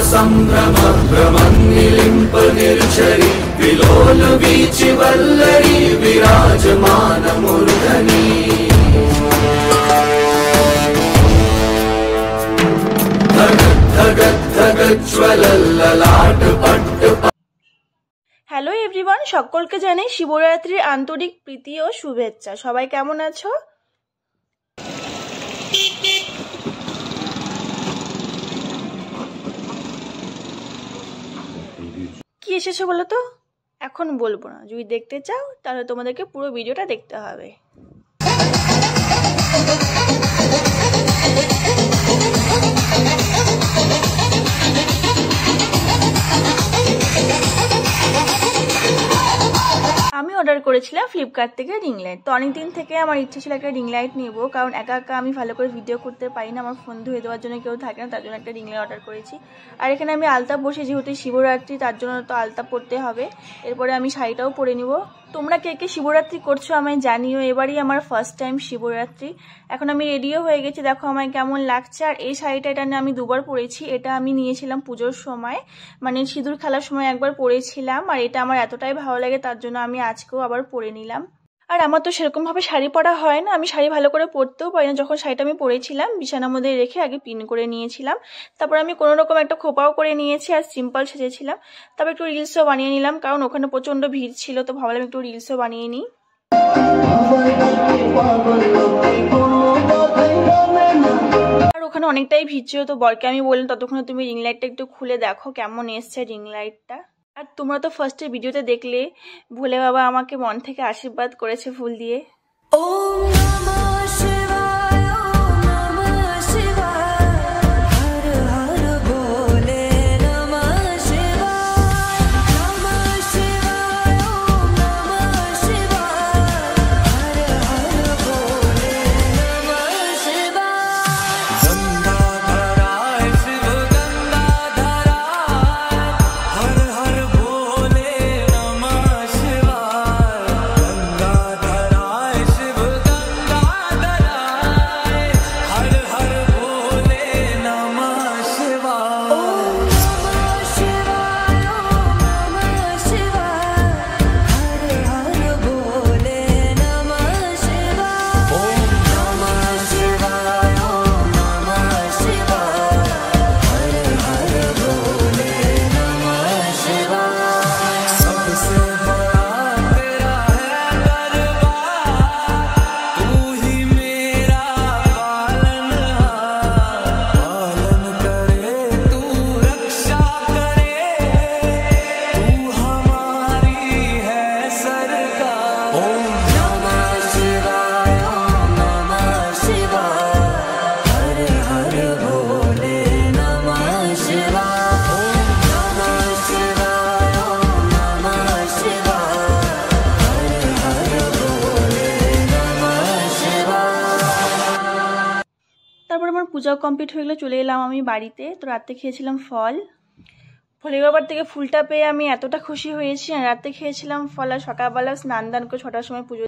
सम्भ्रम भ्रमन्निलिम्प निर्झरि विलोल वीचि वल्लरी विराजमान मूर्धनि धगज्ज्वलल्ललाट पट्ट। Hello everyone, সকলকে জানাই শিবরাত্রির আন্তরিক প্রীতি ও শুভেচ্ছা। সবাই কেমন আছো? কি এসেছো বলো তো? এখন বলবো না, যদি দেখতে চাও তাহলে তোমাদেরকে পুরো ভিডিওটা দেখতে হবে। আমি অর্ডার করেছিলাম ফ্লিপকার্ট থেকে রিং লাইট। তো অনেক দিন থেকে আমার ইচ্ছে ছিল একটা রিং লাইট নেবো, কারণ একা একা আমি ভালো করে ভিডিও করতে পারি না, আমার ফোন ধুয়ে দেওয়ার জন্য কেউ থাকে না, তার জন্য একটা রিং লাইট অর্ডার করেছি। আর এখানে আমি আলতা বসে, যেহেতু শিবরাত্রি তার জন্য তো আলতা পরতে হবে। এরপরে আমি শাড়িটাও পরে নিব। তোমরা কে কে শিবরাত্রি করছো আমায় জানিও। এবারই আমার ফার্স্ট টাইম শিবরাত্রি। এখন আমি রেডিও হয়ে গেছি, দেখো আমায় কেমন লাগছে। আর এই শাড়িটা, এটা নিয়ে আমি দুবার পরেছি। এটা আমি নিয়েছিলাম পুজোর সময়, মানে সিঁদুর খেলার সময় একবার পরেছিলাম। আর এটা আমার এতটাই ভালো লাগে, তার জন্য আমি আজকেও আবার পরে নিলাম। আর আমার তো সেরকম ভাবে শাড়ি পরা হয় না, আমি শাড়ি ভালো করে পরতেও পারি না। যখন শাড়িটা আমি পরেছিলাম বিছানার মধ্যে রেখে আগে পিন করে নিয়েছিলাম, তারপর আমি কোনো রকম একটা খোপাও করে নিয়েছি আর সিম্পল সেজেছিলাম। তারপর একটু রিলসও বানিয়ে নিলাম, কারণ ওখানে প্রচন্ড ভিড় ছিল, তো ভাবলাম একটু রিলসও বানিয়ে নিই। আর ওখানে অনেকটাই ভিড় ছিল, তো বরকে আমি বললাম ততক্ষণে তুমি রিং লাইটটা একটু খুলে দেখো কেমন এসছে রিং লাইটটা। আর তোমরা তো ফার্স্টে ভিডিওতে দেখলে ভোলে বাবা আমাকে মন থেকে আশীর্বাদ করেছে ফুল দিয়ে। তারপর আমার পূজাও কমপ্লিট হয়ে গেলে চলে এলাম আমি বাড়িতে। তো রাতে খেয়েছিলাম ফল। ভোলে বাবার থেকে ফুলটা পেয়ে আমি এতটা খুশি হয়েছি। আর রাতে খেয়েছিলাম ফল, আর সকালবেলা স্নান দান করে 6টার সময় পুজো